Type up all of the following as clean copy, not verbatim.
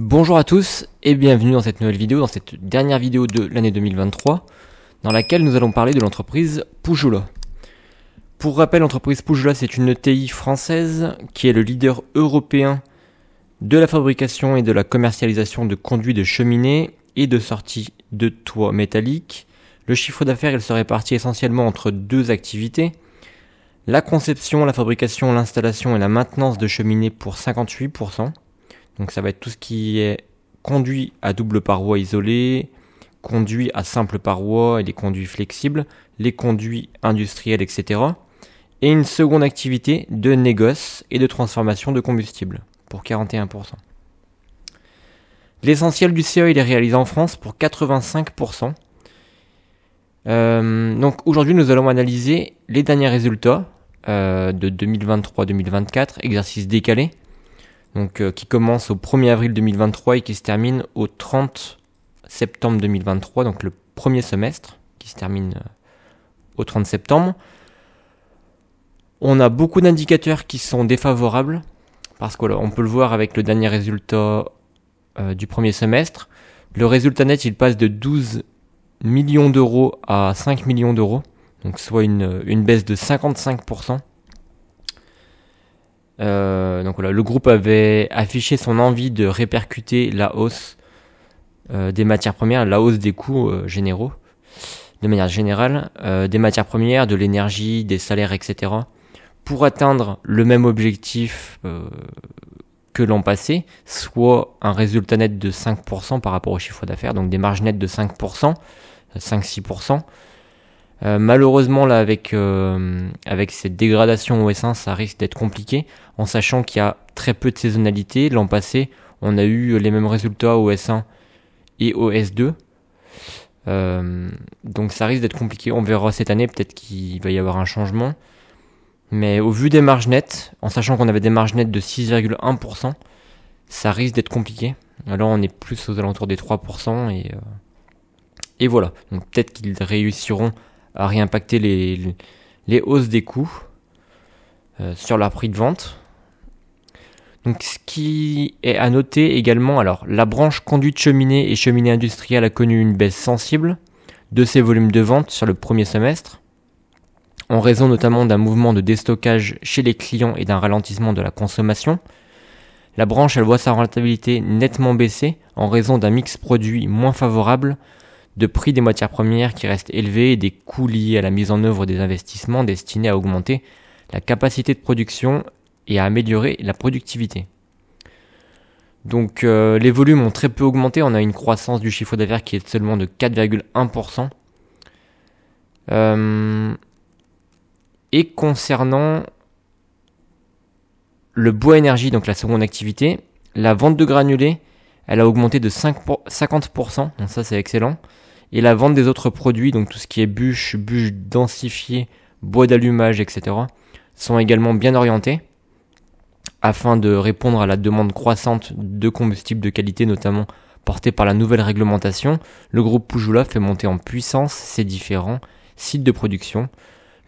Bonjour à tous et bienvenue dans cette nouvelle vidéo, dans cette dernière vidéo de l'année 2023, dans laquelle nous allons parler de l'entreprise Pujula. Pour rappel, l'entreprise Pujula, c'est une ETI française qui est le leader européen de la fabrication et de la commercialisation de conduits de cheminée et de sortie de toits métalliques. Le chiffre d'affaires, il se répartit essentiellement entre deux activités. La conception, la fabrication, l'installation et la maintenance de cheminées pour 58%. Donc ça va être tout ce qui est conduit à double paroi isolée, conduit à simple paroi et les conduits flexibles, les conduits industriels, etc. Et une seconde activité de négoce et de transformation de combustible pour 41%. L'essentiel du CE il est réalisé en France pour 85%. Donc aujourd'hui nous allons analyser les derniers résultats de 2023-2024, exercice décalé. Donc, qui commence au 1er avril 2023 et qui se termine au 30 septembre 2023, donc le premier semestre, qui se termine au 30 septembre. On a beaucoup d'indicateurs qui sont défavorables, parce qu'on peut le voir avec le dernier résultat du premier semestre. Le résultat net, il passe de 12 millions d'euros à 5 millions d'euros, donc soit une baisse de 55%. Donc voilà, le groupe avait affiché son envie de répercuter la hausse des matières premières, la hausse des coûts généraux, de manière générale, des matières premières, de l'énergie, des salaires, etc., pour atteindre le même objectif que l'an passé, soit un résultat net de 5% par rapport au chiffre d'affaires, donc des marges nettes de 5%, 5-6%. Malheureusement là avec cette dégradation au S1 ça risque d'être compliqué en sachant qu'il y a très peu de saisonnalité. L'an passé on a eu les mêmes résultats au S1 et au S2, donc ça risque d'être compliqué. On verra cette année, peut-être qu'il va y avoir un changement, mais au vu des marges nettes, en sachant qu'on avait des marges nettes de 6,1%, ça risque d'être compliqué. Alors on est plus aux alentours des 3% et voilà, donc peut-être qu'ils réussiront à réimpacter les hausses des coûts sur leur prix de vente. Donc ce qui est à noter également, alors la branche conduite cheminée et cheminée industrielle a connu une baisse sensible de ses volumes de vente sur le premier semestre, en raison notamment d'un mouvement de déstockage chez les clients et d'un ralentissement de la consommation. La branche elle voit sa rentabilité nettement baisser en raison d'un mix produit moins favorable, de prix des matières premières qui restent élevés et des coûts liés à la mise en œuvre des investissements destinés à augmenter la capacité de production et à améliorer la productivité. Donc les volumes ont très peu augmenté, on a une croissance du chiffre d'affaires qui est seulement de 4,1%. Et concernant le bois énergie, donc la seconde activité, la vente de granulés, elle a augmenté de 50%, donc ça c'est excellent. Et la vente des autres produits, donc tout ce qui est bûches densifiées, bois d'allumage, etc., sont également bien orientés afin de répondre à la demande croissante de combustibles de qualité, notamment portée par la nouvelle réglementation. Le groupe Pujula fait monter en puissance ses différents sites de production.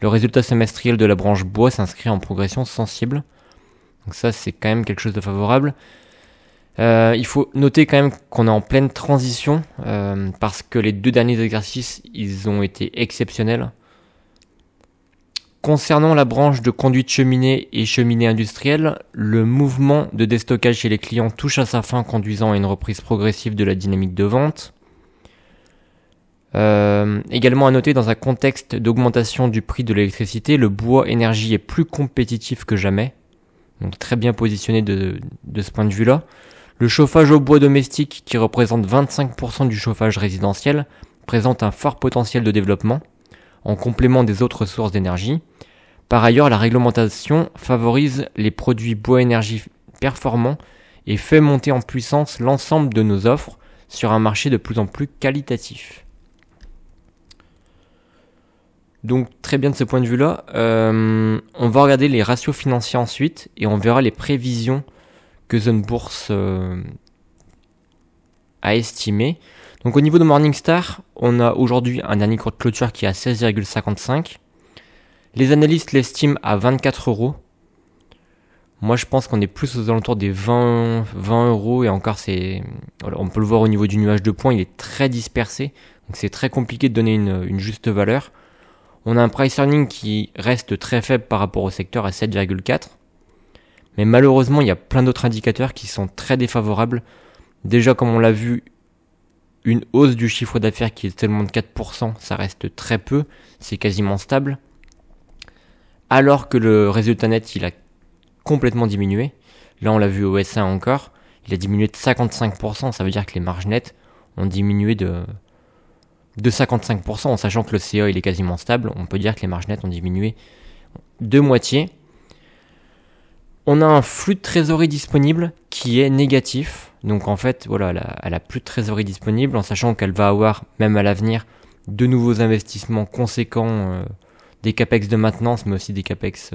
Le résultat semestriel de la branche bois s'inscrit en progression sensible. Donc ça, c'est quand même quelque chose de favorable. Il faut noter quand même qu'on est en pleine transition parce que les deux derniers exercices, ils ont été exceptionnels. Concernant la branche de conduite cheminée et cheminée industrielle, le mouvement de déstockage chez les clients touche à sa fin, conduisant à une reprise progressive de la dynamique de vente. Également à noter, dans un contexte d'augmentation du prix de l'électricité, le bois énergie est plus compétitif que jamais. Donc très bien positionné de ce point de vue-là. Le chauffage au bois domestique, qui représente 25% du chauffage résidentiel, présente un fort potentiel de développement, en complément des autres sources d'énergie. Par ailleurs, la réglementation favorise les produits bois énergie performants et fait monter en puissance l'ensemble de nos offres sur un marché de plus en plus qualitatif. Donc très bien de ce point de vue-là. On va regarder les ratios financiers ensuite et on verra les prévisions que Zone Bourse a estimées. Donc au niveau de Morningstar, on a aujourd'hui un dernier cours de clôture qui est à 16,55. Les analystes l'estiment à 24 euros. Moi, je pense qu'on est plus aux alentours des 20 euros, et encore, voilà, on peut le voir au niveau du nuage de points, il est très dispersé, donc c'est très compliqué de donner une juste valeur. On a un price earning qui reste très faible par rapport au secteur à 7,4. Mais malheureusement, il y a plein d'autres indicateurs qui sont très défavorables. Déjà, comme on l'a vu, une hausse du chiffre d'affaires qui est seulement de 4%, ça reste très peu, c'est quasiment stable. Alors que le résultat net, il a complètement diminué. Là, on l'a vu au S1 encore, il a diminué de 55%, ça veut dire que les marges nettes ont diminué de 55%, en sachant que le CA il est quasiment stable. On peut dire que les marges nettes ont diminué de moitié. On a un flux de trésorerie disponible qui est négatif. Donc en fait, voilà, elle a plus de trésorerie disponible, en sachant qu'elle va avoir, même à l'avenir, de nouveaux investissements conséquents, des capex de maintenance, mais aussi des capex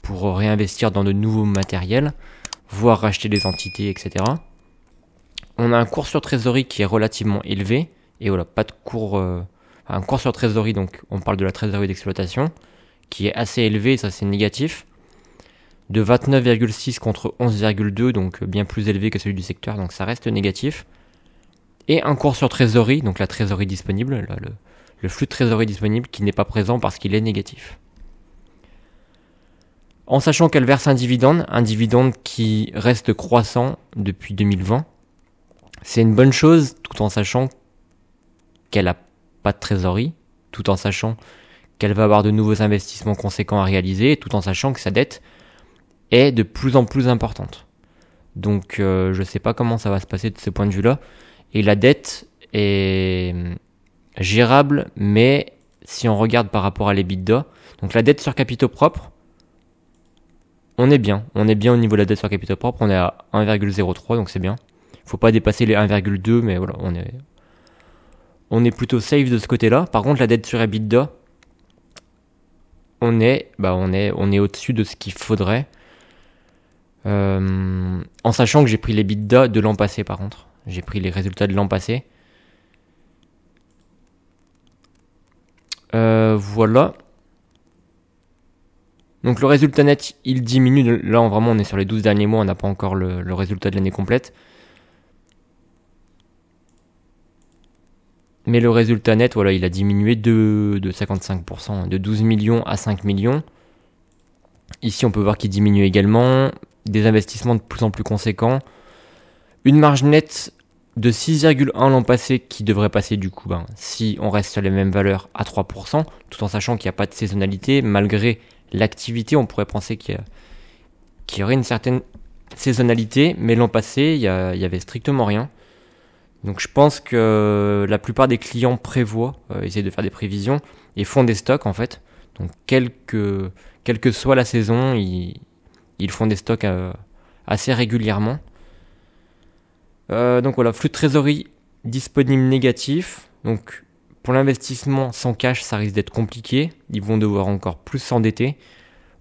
pour réinvestir dans de nouveaux matériels, voire racheter des entités, etc. On a un cours sur trésorerie qui est relativement élevé, et voilà, pas de cours, un cours sur trésorerie, donc on parle de la trésorerie d'exploitation, qui est assez élevé, ça c'est négatif, de 29,6 contre 11,2, donc bien plus élevé que celui du secteur, donc ça reste négatif. Et un cours sur trésorerie, donc la trésorerie disponible, là, le flux de trésorerie disponible qui n'est pas présent parce qu'il est négatif. En sachant qu'elle verse un dividende qui reste croissant depuis 2020, c'est une bonne chose, tout en sachant qu'elle n'a pas de trésorerie, tout en sachant qu'elle va avoir de nouveaux investissements conséquents à réaliser, et tout en sachant que sa dette est de plus en plus importante. Donc je sais pas comment ça va se passer de ce point de vue-là. Et la dette est gérable, mais si on regarde par rapport à l'EBITDA, donc la dette sur capitaux propres, on est bien au niveau de la dette sur capitaux propres, on est à 1,03, donc c'est bien. Faut pas dépasser les 1,2, mais voilà, on est plutôt safe de ce côté-là. Par contre, la dette sur EBITDA, on est au-dessus de ce qu'il faudrait. En sachant que j'ai pris les l'EBITDA de l'an passé, par contre. J'ai pris les résultats de l'an passé. Voilà. Donc le résultat net, il diminue. Là, vraiment, on est sur les 12 derniers mois. On n'a pas encore le résultat de l'année complète. Mais le résultat net, voilà, il a diminué de 55%, de 12 millions à 5 millions. Ici, on peut voir qu'il diminue également. Des investissements de plus en plus conséquents. Une marge nette de 6,1 l'an passé qui devrait passer du coup, si on reste sur les mêmes valeurs, à 3%, tout en sachant qu'il n'y a pas de saisonnalité. Malgré l'activité, on pourrait penser qu'il y aurait une certaine saisonnalité, mais l'an passé, il y avait strictement rien. Donc je pense que la plupart des clients prévoient, essaient de faire des prévisions et font des stocks en fait. Donc quelle que soit la saison, ils font des stocks assez régulièrement. Donc voilà, flux de trésorerie disponible négatif. Donc pour l'investissement sans cash, ça risque d'être compliqué. Ils vont devoir encore plus s'endetter.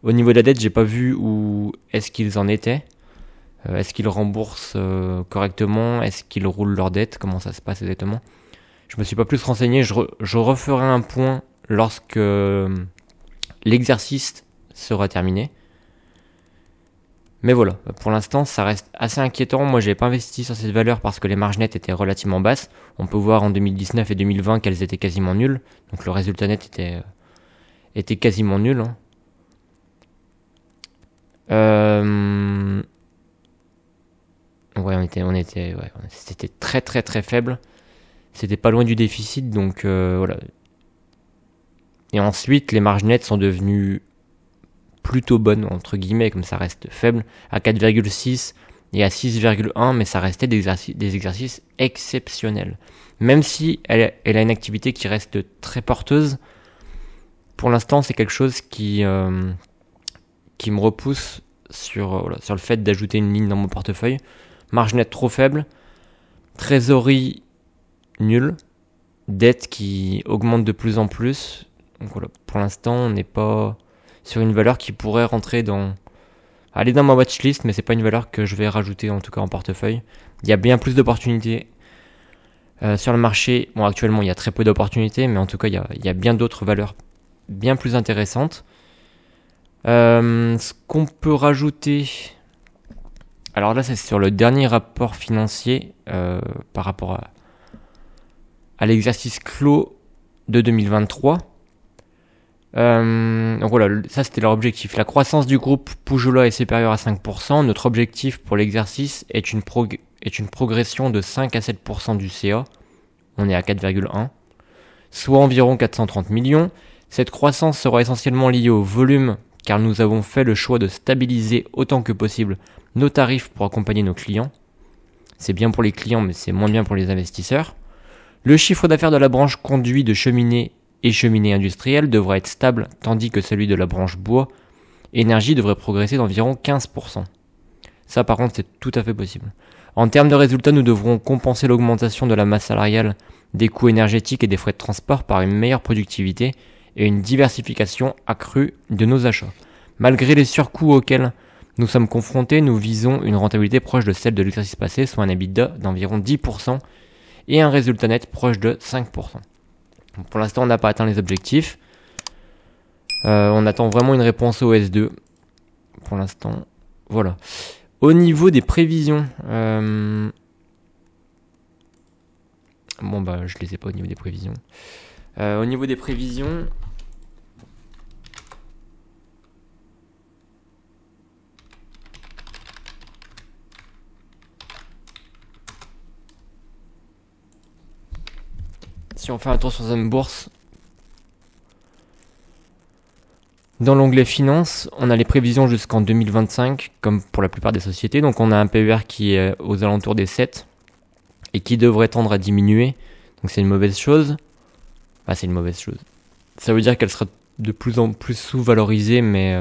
Au niveau de la dette, j'ai pas vu où est-ce qu'ils en étaient. Est-ce qu'ils remboursent correctement? Est-ce qu'ils roulent leur dette? Comment ça se passe exactement? Je me suis pas plus renseigné. Je referai un point lorsque l'exercice sera terminé. Mais voilà, pour l'instant, ça reste assez inquiétant. Moi, j'avais pas investi sur cette valeur parce que les marges nettes étaient relativement basses. On peut voir en 2019 et 2020 qu'elles étaient quasiment nulles. Donc le résultat net était quasiment nul. C'était très très très faible. C'était pas loin du déficit, donc voilà. Et ensuite, les marges nettes sont devenues plutôt bonnes, entre guillemets, comme ça reste faible, à 4,6 et à 6,1, mais ça restait des exercices exceptionnels. Même si elle a une activité qui reste très porteuse, pour l'instant, c'est quelque chose qui me repousse sur le fait d'ajouter une ligne dans mon portefeuille. Marge nette trop faible, trésorerie nulle, dette qui augmente de plus en plus. Donc voilà, pour l'instant, on n'est pas sur une valeur qui pourrait aller dans ma watchlist, mais c'est pas une valeur que je vais rajouter en tout cas en portefeuille. Il y a bien plus d'opportunités sur le marché. Bon, actuellement, il y a très peu d'opportunités, mais en tout cas, il y a bien d'autres valeurs bien plus intéressantes. Ce qu'on peut rajouter, alors là c'est sur le dernier rapport financier par rapport à l'exercice clos de 2023. Donc voilà, ça c'était leur objectif. La croissance du groupe Poujola est supérieure à 5%. Notre objectif pour l'exercice est une progression de 5 à 7% du CA. On est à 4,1, soit environ 430 millions. Cette croissance sera essentiellement liée au volume, car nous avons fait le choix de stabiliser autant que possible nos tarifs pour accompagner nos clients. C'est bien pour les clients, mais c'est moins bien pour les investisseurs. Le chiffre d'affaires de la branche conduit de cheminées et cheminées industrielles devra être stable, tandis que celui de la branche bois énergie devrait progresser d'environ 15%. Ça par contre c'est tout à fait possible. En termes de résultats, nous devrons compenser l'augmentation de la masse salariale, des coûts énergétiques et des frais de transport par une meilleure productivité et une diversification accrue de nos achats. Malgré les surcoûts auxquels nous sommes confrontés, nous visons une rentabilité proche de celle de l'exercice passé, soit un EBITDA d'environ 10% et un résultat net proche de 5%. Donc pour l'instant, on n'a pas atteint les objectifs. On attend vraiment une réponse au S2. Pour l'instant, voilà. Au niveau des prévisions, bon bah je les ai pas au niveau des prévisions. Au niveau des prévisions, si on fait un tour sur une bourse, dans l'onglet finance, on a les prévisions jusqu'en 2025, comme pour la plupart des sociétés. Donc on a un PER qui est aux alentours des 7 et qui devrait tendre à diminuer. Donc c'est une mauvaise chose. Ah, c'est une mauvaise chose. Ça veut dire qu'elle sera de plus en plus sous-valorisée, mais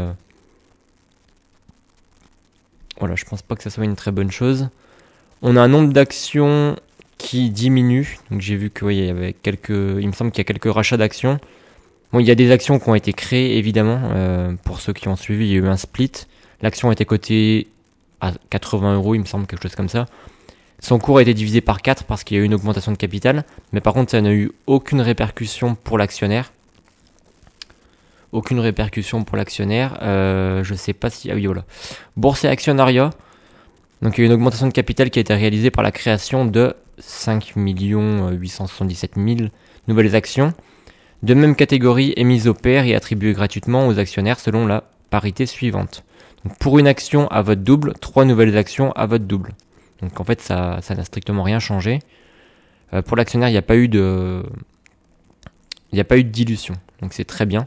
voilà, je pense pas que ça soit une très bonne chose. On a un nombre d'actions qui diminue. Donc j'ai vu qu'il y avait il me semble qu'il y a quelques rachats d'actions. Bon, il y a des actions qui ont été créées, évidemment. Pour ceux qui ont suivi, il y a eu un split. L'action a été cotée à 80 €, il me semble, quelque chose comme ça. Son cours a été divisé par 4 parce qu'il y a eu une augmentation de capital. Mais par contre, ça n'a eu aucune répercussion pour l'actionnaire. Aucune répercussion pour l'actionnaire. Je sais pas si... Ah oui, voilà. Bourse et actionnariat. Donc il y a eu une augmentation de capital qui a été réalisée par la création de 5 877 000 nouvelles actions de même catégorie émises au pair et attribuées gratuitement aux actionnaires selon la parité suivante. Donc pour une action à vote double, 3 nouvelles actions à vote double. Donc en fait ça n'a strictement rien changé. Pour l'actionnaire, il n'y a pas eu de dilution. Donc c'est très bien.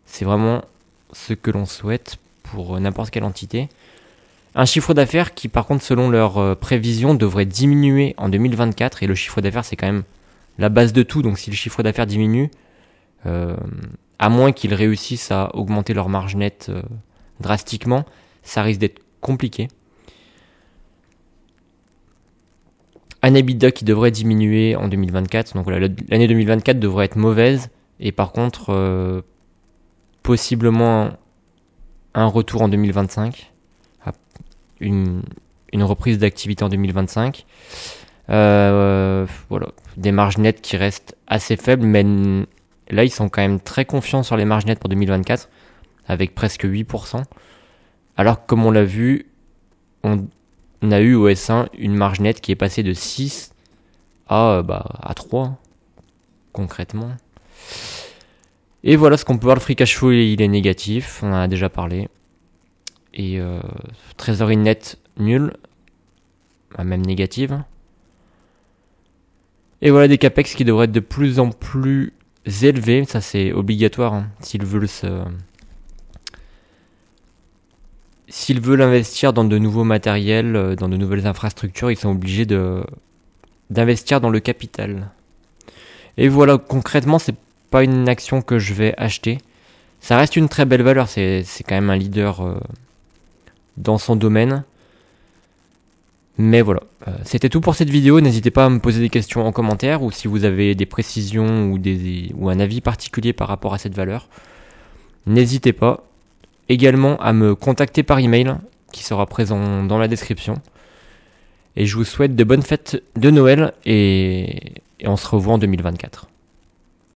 C'est vraiment ce que l'on souhaite pour n'importe quelle entité. Un chiffre d'affaires qui, par contre, selon leurs prévisions, devrait diminuer en 2024. Et le chiffre d'affaires, c'est quand même la base de tout. Donc si le chiffre d'affaires diminue, à moins qu'ils réussissent à augmenter leur marge nette drastiquement, ça risque d'être compliqué. Un EBITDA qui devrait diminuer en 2024. Donc voilà, l'année 2024 devrait être mauvaise. Et par contre, possiblement un retour en 2025. Une reprise d'activité en 2025. Voilà, des marges nettes qui restent assez faibles, mais là ils sont quand même très confiants sur les marges nettes pour 2024, avec presque 8%. Alors que comme on l'a vu, on a eu au S1 une marge nette qui est passée de 6 à 3, concrètement. Et voilà ce qu'on peut voir, le free cash flow il est négatif, on en a déjà parlé. Et trésorerie nette nulle, même négative. Et voilà des capex qui devraient être de plus en plus élevés, ça c'est obligatoire hein, s'ils veulent investir dans de nouveaux matériels, dans de nouvelles infrastructures, ils sont obligés d'investir dans le capital. Et voilà, concrètement, c'est pas une action que je vais acheter. Ça reste une très belle valeur, c'est quand même un leader dans son domaine. Mais voilà, c'était tout pour cette vidéo. N'hésitez pas à me poser des questions en commentaire ou si vous avez des précisions ou un avis particulier par rapport à cette valeur. N'hésitez pas également à me contacter par email qui sera présent dans la description. Et je vous souhaite de bonnes fêtes de Noël et on se revoit en 2024.